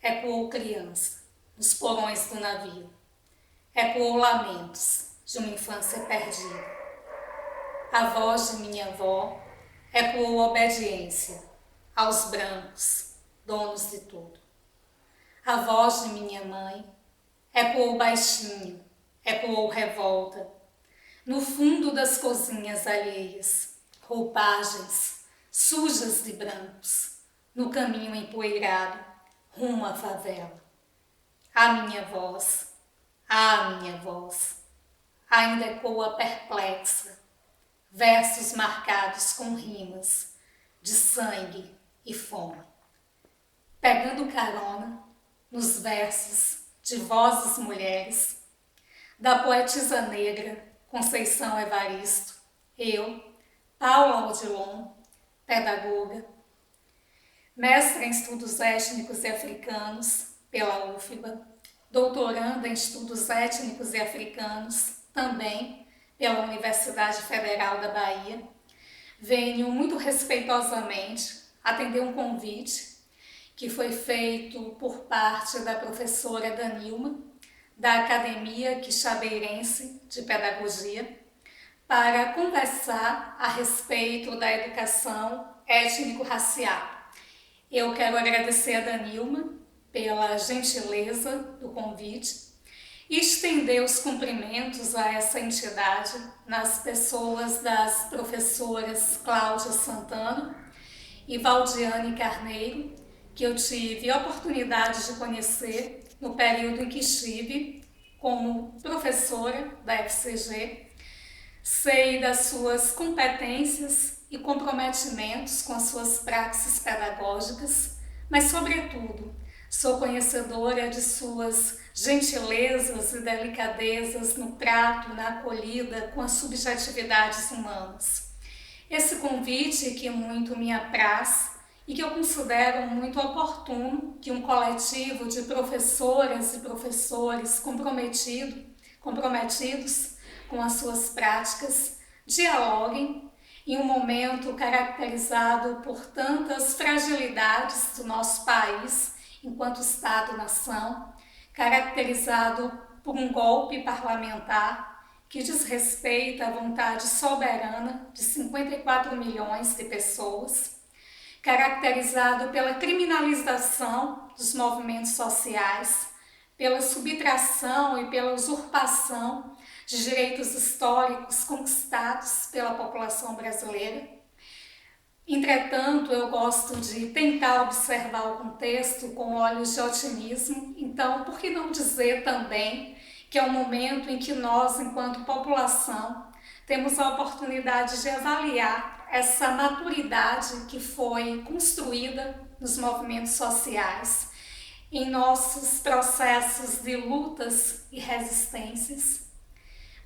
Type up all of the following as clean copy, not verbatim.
ecoou criança nos porões do navio. Ecoou lamentos de uma infância perdida. A voz de minha avó ecoou obediência aos brancos, donos de tudo. A voz de minha mãe ecoou baixinho, ecoou revolta. No fundo das cozinhas alheias, roupagens sujas de brancos, no caminho empoeirado, rumo à favela. A minha voz, ainda ecoa perplexa, versos marcados com rimas de sangue e fome. Pegando carona nos versos de vozes mulheres, da poetisa negra Conceição Evaristo, eu, Paula Odilon, pedagoga, mestra em estudos étnicos e africanos pela UFBA, doutoranda em estudos étnicos e africanos também pela Universidade Federal da Bahia, venho muito respeitosamente atender um convite que foi feito por parte da professora Danilma, da Academia Quixabeirense de Pedagogia, para conversar a respeito da educação étnico-racial. Eu quero agradecer a Danilma pela gentileza do convite e estender os cumprimentos a essa entidade nas pessoas das professoras Cláudia Santana e Valdiane Carneiro, que eu tive a oportunidade de conhecer no período em que estive como professora da FCG. Sei das suas competências e comprometimentos com as suas praxis pedagógicas, mas, sobretudo, sou conhecedora de suas gentilezas e delicadezas no trato, na acolhida com as subjetividades humanas. Esse convite que muito me apraz e que eu considero muito oportuno que um coletivo de professoras e professores comprometidos com as suas práticas dialoguem em um momento caracterizado por tantas fragilidades do nosso país enquanto Estado-nação, caracterizado por um golpe parlamentar que desrespeita a vontade soberana de 54 milhões de pessoas, caracterizado pela criminalização dos movimentos sociais, pela subtração e pela usurpação de direitos históricos conquistados pela população brasileira. Entretanto, eu gosto de tentar observar o contexto com olhos de otimismo, então, por que não dizer também que é um momento em que nós, enquanto população, temos a oportunidade de avaliar essa maturidade que foi construída nos movimentos sociais, em nossos processos de lutas e resistências.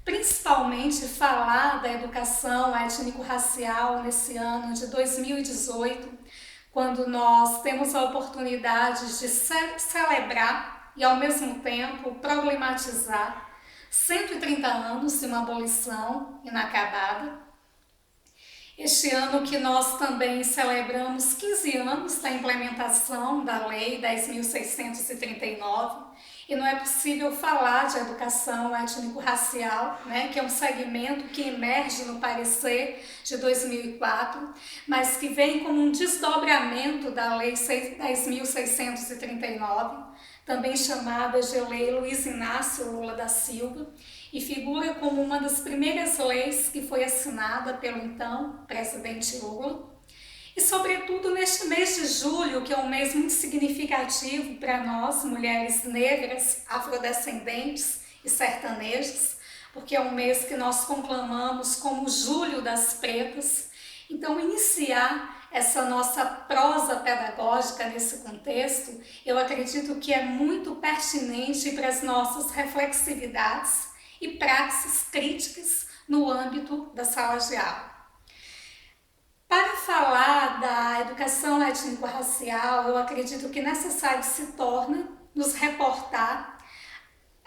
Principalmente falar da educação étnico-racial nesse ano de 2018, quando nós temos a oportunidade de celebrar e, ao mesmo tempo, problematizar 130 anos de uma abolição inacabada. Este ano que nós também celebramos 15 anos da implementação da Lei 10.639, e não é possível falar de educação étnico-racial, que é um segmento que emerge no parecer de 2004, mas que vem como um desdobramento da Lei 10.639, também chamada de Lei Luiz Inácio Lula da Silva, e figura como uma das primeiras leis que foi assinada pelo então presidente Lula. E, sobretudo, neste mês de julho, que é um mês muito significativo para nós, mulheres negras, afrodescendentes e sertanejas, porque é um mês que nós conclamamos como Julho das Pretas. Então, iniciar essa nossa prosa pedagógica nesse contexto, eu acredito que é muito pertinente para as nossas reflexividades e praxis críticas no âmbito da sala de aula. Para falar da educação étnico-racial, eu acredito que necessário se torna nos reportar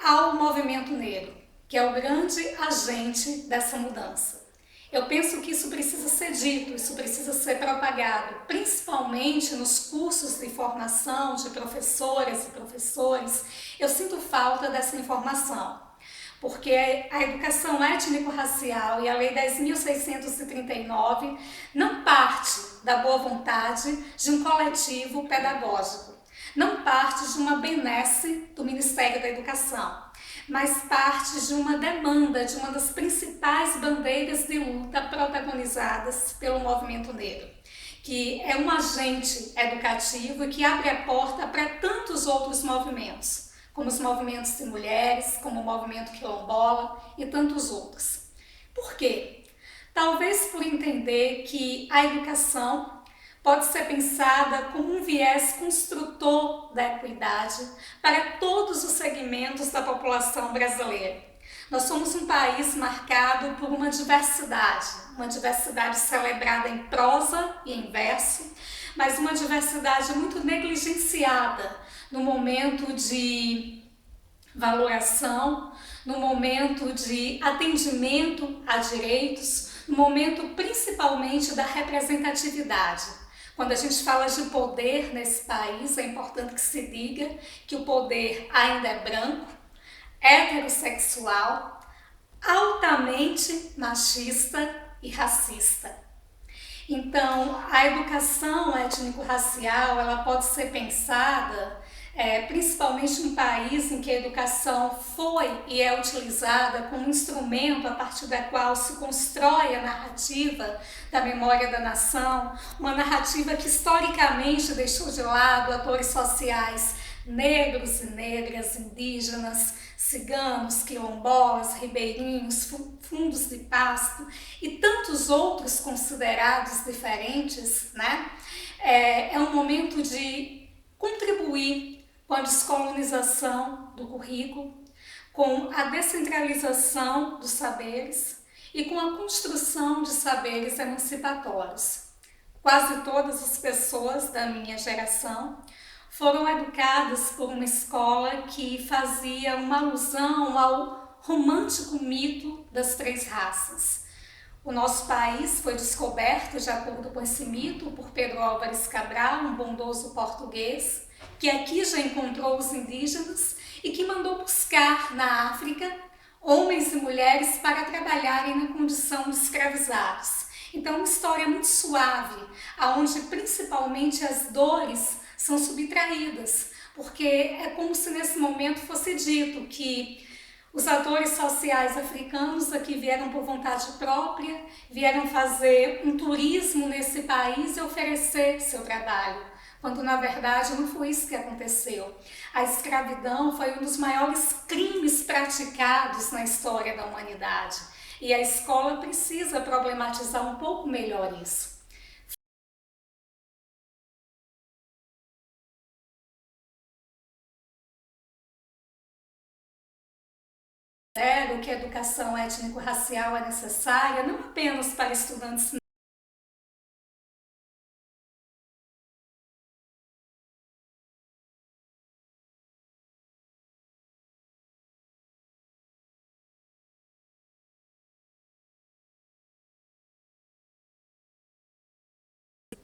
ao movimento negro, que é o grande agente dessa mudança. Eu penso que isso precisa ser dito, isso precisa ser propagado, principalmente nos cursos de formação de professoras e professores. Eu sinto falta dessa informação, porque a educação étnico-racial e a Lei 10.639 não parte da boa vontade de um coletivo pedagógico, não parte de uma benesse do Ministério da Educação, mas parte de uma demanda, de uma das principais bandeiras de luta protagonizadas pelo movimento negro, que é um agente educativo e que abre a porta para tantos outros movimentos, como os movimentos de mulheres, como o movimento quilombola e tantos outros. Por quê? Talvez por entender que a educação pode ser pensada como um viés construtor da equidade para todos os segmentos da população brasileira. Nós somos um país marcado por uma diversidade celebrada em prosa e em verso, mas uma diversidade muito negligenciada no momento de valoração, no momento de atendimento a direitos, no momento principalmente da representatividade. Quando a gente fala de poder nesse país, é importante que se diga que o poder ainda é branco, heterossexual, altamente machista e racista. Então, a educação étnico-racial ela pode ser pensada principalmente em um país em que a educação foi e é utilizada como instrumento a partir da qual se constrói a narrativa da memória da nação, uma narrativa que historicamente deixou de lado atores sociais negros e negras, indígenas, ciganos, quilombolas, ribeirinhos, fundos de pasto e tantos outros considerados diferentes, né? É um momento de contribuir com a descolonização do currículo, com a descentralização dos saberes e com a construção de saberes emancipatórios. Quase todas as pessoas da minha geração foram educadas por uma escola que fazia uma alusão ao romântico mito das três raças. O nosso país foi descoberto, de acordo com esse mito, por Pedro Álvares Cabral, um bondoso português, que aqui já encontrou os indígenas e que mandou buscar na África homens e mulheres para trabalharem na condição de escravizados. Então, uma história muito suave, onde principalmente as dores são subtraídas, porque é como se nesse momento fosse dito que os atores sociais africanos aqui vieram por vontade própria, vieram fazer um turismo nesse país e oferecer seu trabalho, quando na verdade não foi isso que aconteceu. A escravidão foi um dos maiores crimes praticados na história da humanidade e a escola precisa problematizar um pouco melhor isso. Considero que a educação étnico-racial é necessária não apenas para estudantes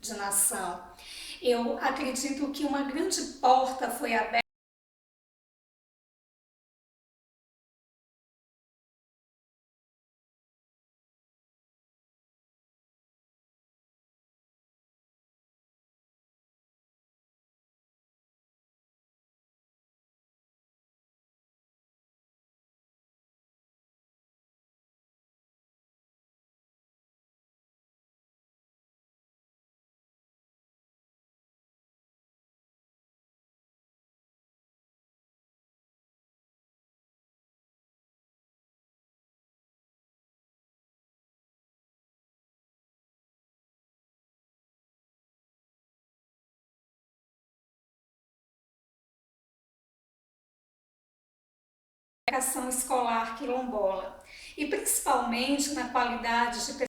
de nação. Eu acredito que uma grande porta foi aberta a educação escolar quilombola e principalmente na qualidade de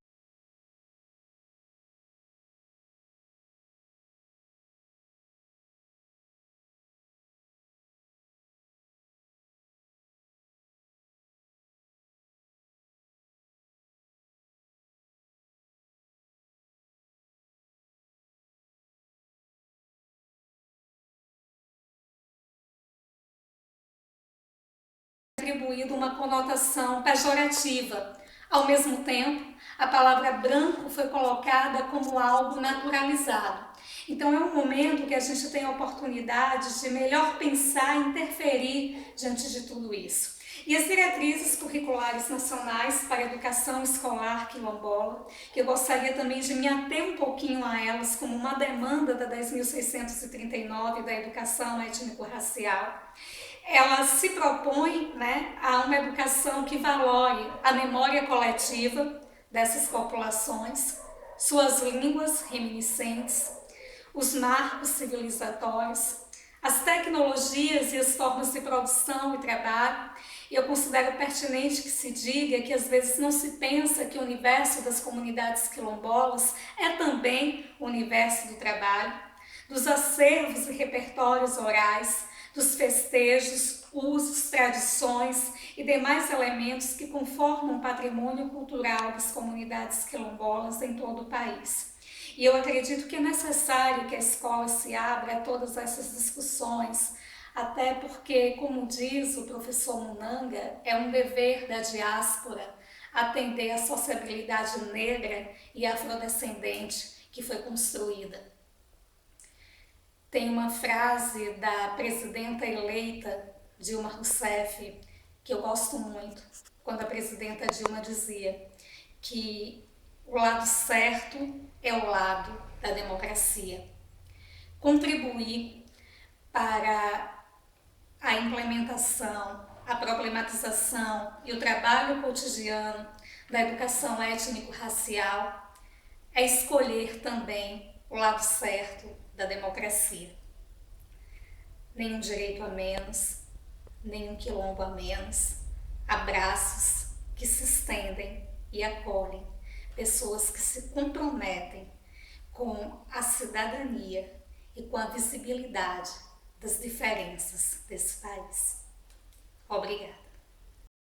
atribuído uma conotação pejorativa. Ao mesmo tempo, a palavra branco foi colocada como algo naturalizado. Então é um momento que a gente tem a oportunidade de melhor pensar e interferir diante de tudo isso. E as diretrizes curriculares nacionais para a educação escolar quilombola, que eu gostaria também de me ater um pouquinho a elas como uma demanda da 10.639 da educação étnico-racial, ela se propõe, né, a uma educação que valore a memória coletiva dessas populações, suas línguas reminiscentes, os marcos civilizatórios, as tecnologias e as formas de produção e trabalho. E eu considero pertinente que se diga que às vezes não se pensa que o universo das comunidades quilombolas é também o universo do trabalho, dos acervos e repertórios orais, dos festejos, usos, tradições e demais elementos que conformam o patrimônio cultural das comunidades quilombolas em todo o país. E eu acredito que é necessário que a escola se abra a todas essas discussões, até porque, como diz o professor Munanga, é um dever da diáspora atender a sociabilidade negra e afrodescendente que foi construída. Tem uma frase da presidenta eleita Dilma Rousseff que eu gosto muito, quando a presidenta Dilma dizia que o lado certo é o lado da democracia. Contribuir para a implementação, a problematização e o trabalho cotidiano da educação étnico-racial é escolher também o lado certo da democracia. Nenhum direito a menos, nenhum quilombo a menos, abraços que se estendem e acolhem, pessoas que se comprometem com a cidadania e com a visibilidade das diferenças desse país. Obrigada.